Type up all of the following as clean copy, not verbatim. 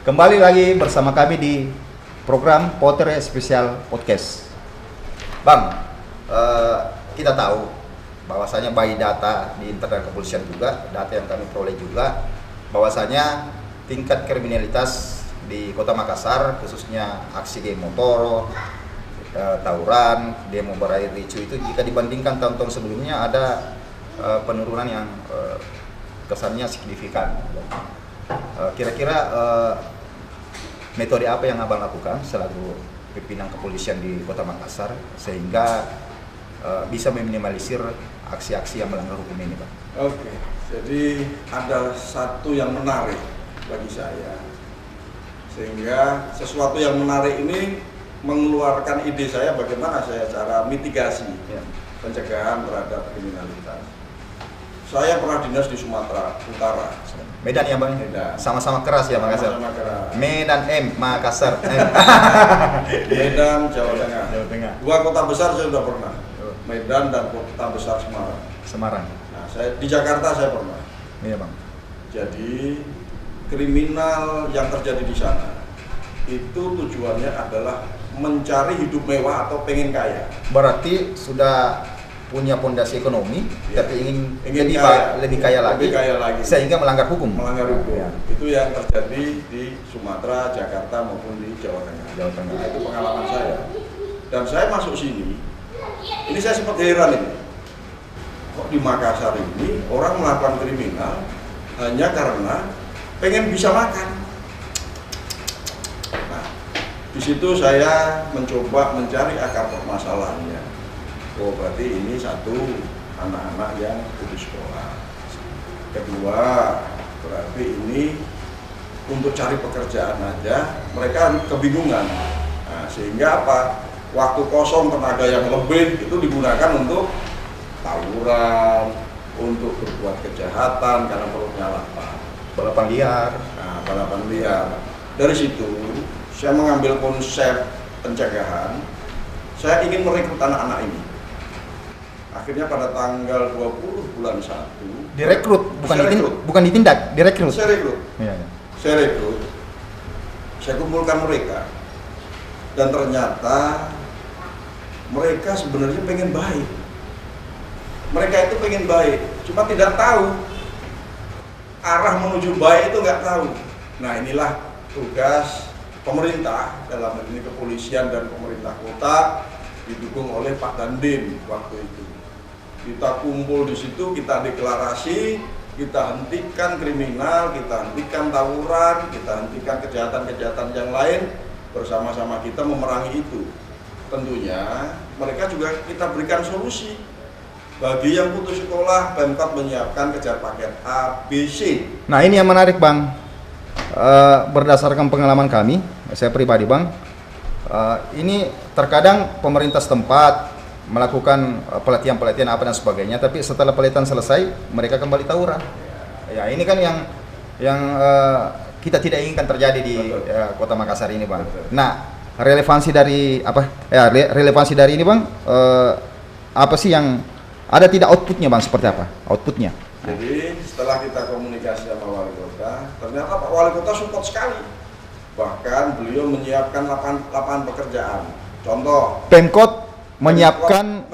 Kembali lagi bersama kami di program Potter Special Podcast. Bang, kita tahu bahwasanya by data di internal kepolisian juga, data yang kami peroleh juga, bahwasanya tingkat kriminalitas di Kota Makassar, khususnya aksi geng motor, tawuran, demo berair ricu itu jika dibandingkan tahun-tahun sebelumnya ada penurunan yang kesannya signifikan. Kira-kira metode apa yang abang lakukan selaku pimpinan kepolisian di Kota Makassar sehingga bisa meminimalisir aksi-aksi yang melanggar hukum ini, Pak? Oke, jadi ada satu yang menarik bagi saya, sehingga sesuatu yang menarik ini mengeluarkan ide saya bagaimana saya cara mitigasi pencegahan terhadap kriminalitas. Saya pernah dinas di Sumatera Utara. Medan ya, Bang? Medan. Sama-sama keras ya, Makassar. Sama-sama keras. Medan Makassar. Medan, Jawa Tengah. Jawa Tengah. Dua kota besar saya sudah pernah. Medan dan kota besar Semarang. Semarang. Nah, saya di Jakarta saya pernah. Iya, Bang. Jadi kriminal yang terjadi di sana itu tujuannya adalah mencari hidup mewah atau pengen kaya. Berarti sudah punya fondasi ekonomi, Ya. tapi ingin Lebih kaya lagi sehingga melanggar hukum. Melanggar hukum. Ya. Itu yang terjadi di Sumatera, Jakarta maupun di Jawa Tengah. Jawa Tengah. Nah, itu pengalaman saya. Dan saya masuk sini, ini saya sempat heran ini. Kok di Makassar ini orang melakukan kriminal hanya karena pengen bisa makan. Nah, di situ saya mencoba mencari akar permasalahannya. Oh, berarti ini satu, anak-anak yang putus sekolah. Kedua, berarti ini untuk cari pekerjaan aja mereka kebingungan. Nah, sehingga apa? Waktu kosong tenaga yang lebih itu digunakan untuk tawuran, untuk berbuat kejahatan karena perutnya lapar. Balapan liar. Nah, balapan liar. Dari situ saya mengambil konsep pencegahan. Saya ingin merekrut anak-anak ini. Akhirnya pada tanggal 20 bulan 1 Direkrut, bukan ditindak, direkrut. Saya rekrut. Iya. Saya rekrut. Saya kumpulkan mereka. Dan ternyata mereka sebenarnya pengen baik. Mereka itu pengen baik, cuma tidak tahu arah menuju baik itu nggak tahu. Nah, inilah tugas pemerintah dalam hal ini kepolisian dan pemerintah kota didukung oleh Pak Dandim waktu itu. Kita kumpul di situ, kita deklarasi, kita hentikan kriminal, kita hentikan tawuran, kita hentikan kejahatan-kejahatan yang lain, bersama-sama kita memerangi itu. Tentunya mereka juga kita berikan solusi. Bagi yang putus sekolah, Pemkot menyiapkan kejar paket A, B, C. Nah, ini yang menarik, Bang. Berdasarkan pengalaman kami, saya pribadi, Bang, ini terkadang pemerintah setempat melakukan pelatihan-pelatihan apa dan sebagainya, tapi setelah pelatihan selesai mereka kembali tawuran. Ya, ini kan yang kita tidak inginkan terjadi di Kota Makassar ini, Bang. Betul. Nah, relevansi dari apa? Ya, relevansi dari ini, Bang, apa sih yang ada, tidak outputnya, Bang, seperti apa outputnya? Jadi setelah kita komunikasi sama wali kota, ternyata Pak Wali Kota support sekali. Bahkan beliau menyiapkan lapangan pekerjaan. Contoh, Pemkot menyiapkan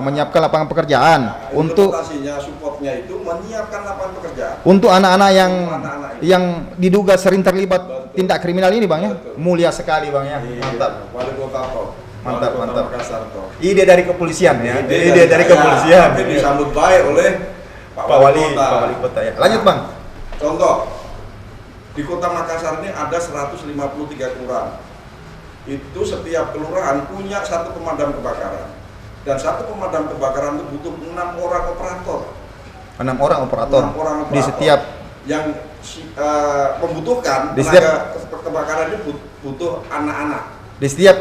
menyiapkan lapangan pekerjaan untuk implementasinya, supportnya itu menyiapkan lapangan pekerjaan untuk anak-anak anak-anak yang diduga sering terlibat Betul. tindak kriminal ini, Bang, ya. Betul. Mulia sekali, Bang, ya. Iya, Mantap. Wali Kota toh. Mantap, Wali Kota mantap. Makassar toh. Ide dari kepolisian, ya. Ide Dari saya, kepolisian. tapi disambut baik oleh Pak Wali Kota. Pak Wali Kota, ya. Lanjut, Bang. Contoh, di Kota Makassar ini ada 153 kelurahan. Itu setiap kelurahan punya satu pemadam kebakaran. Dan satu pemadam kebakaran itu butuh 6 orang operator. 6 orang operator. 6 orang Di operator. setiap Yang membutuhkan Di tenaga kebakaran ini butuh anak-anak. di setiap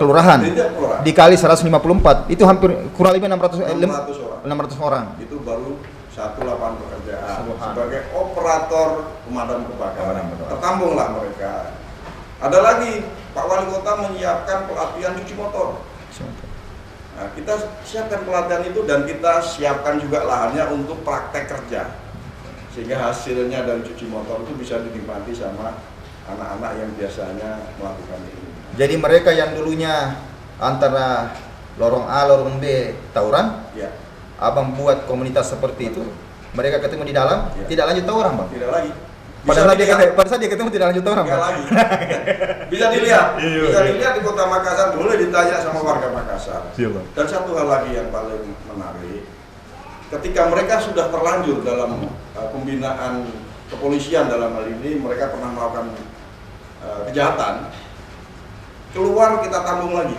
kelurahan. Di setiap kelurahan. Dikali 154, itu hampir kurang lebih 600 orang. 600 orang. Itu baru satu lapangan pekerjaan Subhanallah. sebagai operator pemadam kebakaran. Pemadam kebakaran. Tertampunglah mereka. Ada lagi, Pak Wali Kota menyiapkan pelatihan cuci motor. Nah, kita siapkan pelatihan itu dan kita siapkan juga lahannya untuk praktek kerja, sehingga hasilnya dari cuci motor itu bisa dinikmati sama anak-anak yang biasanya melakukan ini. Jadi mereka yang dulunya antara lorong A, lorong B tawuran, Ya, abang buat komunitas seperti itu, mereka ketemu di dalam, Ya. tidak lanjut tawuran bang. tidak lagi. Pada saat dia ketemu tidak lanjut tawuran Enggak bang. lagi. Bisa dilihat, Iya, bisa iya. dilihat di Kota Makassar, boleh ditanya sama warga Makassar. Iya, Bang. Dan satu hal lagi yang paling menarik, ketika mereka sudah terlanjur dalam pembinaan kepolisian dalam hal ini, mereka pernah melakukan kejahatan, keluar kita tampung lagi.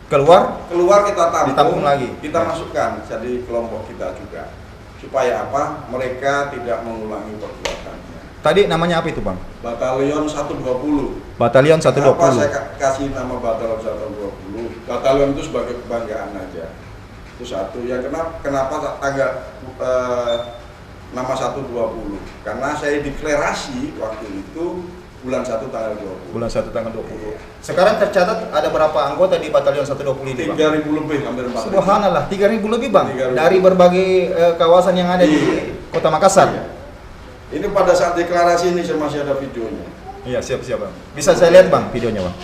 Keluar kita Ditampung tampung lagi. kita Ya. masukkan jadi kelompok kita juga, supaya apa? Mereka tidak mengulangi perbuatannya. Tadi namanya apa itu bang? Batalion 120. Batalion Kenapa 120. saya kasih nama Batalion 120? Batalion itu sebagai kebanggaan aja. Itu satu. Yang kenapa tanggal nama 120? Karena saya deklarasi waktu itu bulan 1 tanggal 20. Bulan 1 tanggal 20. Sekarang tercatat ada berapa anggota di Batalion 120 ini bang? 3.000 lebih, hampir 4.000. Subhanallah, 3.000 lebih bang 3.000. dari berbagai kawasan yang ada di Iya. Kota Makassar. Iya. Ini pada saat deklarasi ini saya masih ada videonya. Iya siap bang. Bisa saya lihat bang videonya bang?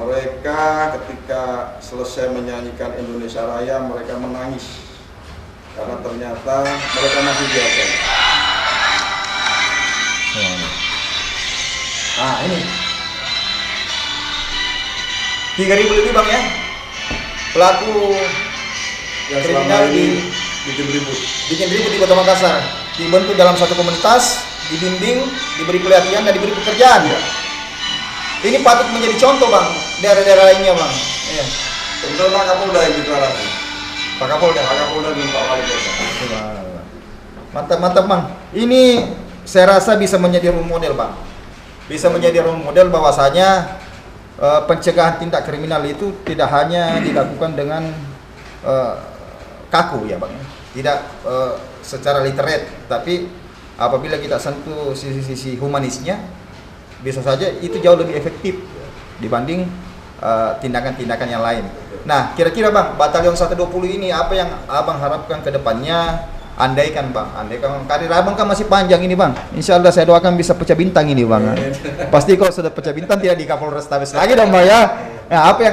Mereka ketika selesai menyanyikan Indonesia Raya, mereka menangis karena ternyata mereka masih biasa. Ah ini 3.000 lebih bang ya pelaku Yang kriminal selama ini di bikin ribut. bikin ribut di Kota Makassar, dibentuk dalam satu komunitas, dibimbing, diberi pelatihan dan diberi pekerjaan. Ya. Ini patut menjadi contoh bang daerah-daerah lainnya bang. Iya. Kebetulan Pak Kapolda yang deklarasi. Pak Kapolda. Pak Kapolda dan Pak Wali Kota. Mantap bang. Ini saya rasa bisa menjadi role model bang. Bisa menjadi role model bahwasanya pencegahan tindak kriminal itu tidak hanya dilakukan dengan kaku ya bang, tidak secara literate, tapi apabila kita sentuh sisi-sisi humanisnya, bisa saja itu jauh lebih efektif dibanding tindakan-tindakan yang lain. Nah, kira-kira bang, Batalion 120 ini apa yang abang harapkan ke depannya? Andaikan karir abang kan masih panjang ini bang, insya Allah saya doakan bisa pecah bintang ini bang. Pasti kalau sudah pecah bintang tidak di Kapolres Tabes lagi dong bang ya. Nah, apa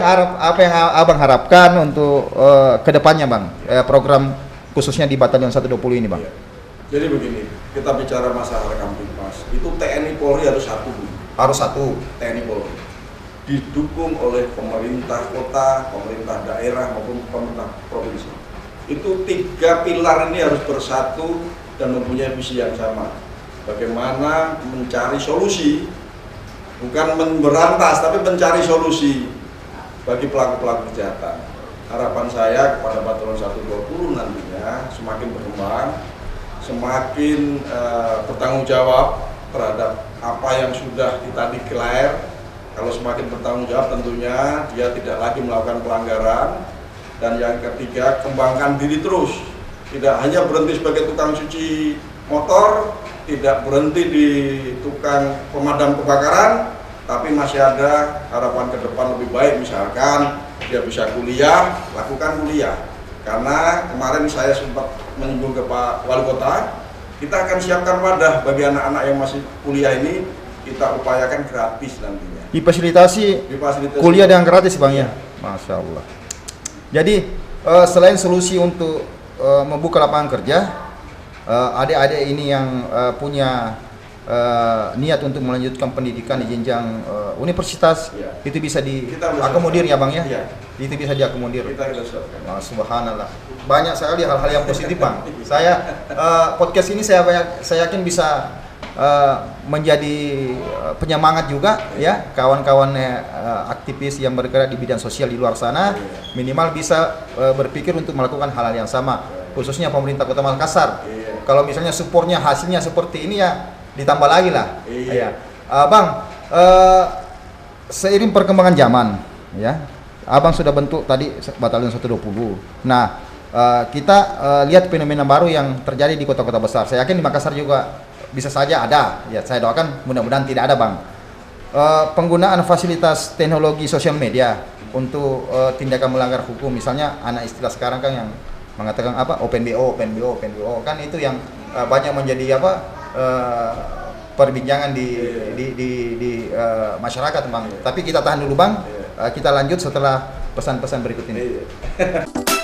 yang abang harapkan untuk ke depannya bang, program khususnya di Batalion 120 ini bang? Jadi begini, kita bicara masalah Kamtipmas, itu TNI Polri harus satu. Harus satu. TNI Polri didukung oleh pemerintah kota, pemerintah daerah maupun pemerintah provinsi. Itu 3 pilar ini harus bersatu dan mempunyai visi yang sama. Bagaimana mencari solusi, bukan memberantas, tapi mencari solusi bagi pelaku-pelaku kejahatan. Harapan saya kepada Batalion 120 nantinya semakin berkembang, semakin bertanggung jawab terhadap apa yang sudah kita declare. Kalau semakin bertanggung jawab tentunya dia tidak lagi melakukan pelanggaran. Dan yang ketiga, kembangkan diri terus. Tidak hanya berhenti sebagai tukang cuci motor, tidak berhenti di tukang pemadam kebakaran, tapi masih ada harapan ke depan lebih baik. Misalkan dia bisa kuliah, lakukan kuliah. Karena kemarin saya sempat menyinggung ke Pak Wali Kota, kita akan siapkan wadah bagi anak-anak yang masih kuliah ini, kita upayakan gratis nantinya. Difasilitasi kuliah dengan gratis bang ya? Masya Allah. Jadi selain solusi untuk membuka lapangan kerja, adik-adik ini yang punya niat untuk melanjutkan pendidikan di jenjang universitas, Ya. itu bisa Kita diakomodir ya bang ya? Iya. Itu bisa diakomodir. Kita siapkan. Nah, subhanallah, banyak sekali hal-hal yang positif bang. Saya podcast ini saya yakin bisa menjadi penyemangat juga ya kawan-kawan aktivis yang bergerak di bidang sosial di luar sana, minimal bisa berpikir untuk melakukan hal-hal yang sama, khususnya pemerintah Kota Makassar. Kalau misalnya supportnya hasilnya seperti ini ya ditambah lagi lah. Ya. Bang, seiring perkembangan zaman ya, abang sudah bentuk tadi Batalion 120. Nah, kita lihat fenomena baru yang terjadi di kota-kota besar. Saya yakin di Makassar juga bisa saja ada, ya saya doakan mudah-mudahan tidak ada bang. Penggunaan fasilitas teknologi sosial media untuk tindakan melanggar hukum, misalnya anak istilah sekarang kan yang mengatakan apa open BO kan itu yang banyak menjadi apa perbincangan di Iya. di masyarakat, Bang. Tapi kita tahan dulu, Bang. Kita lanjut setelah pesan-pesan berikut ini. Iya.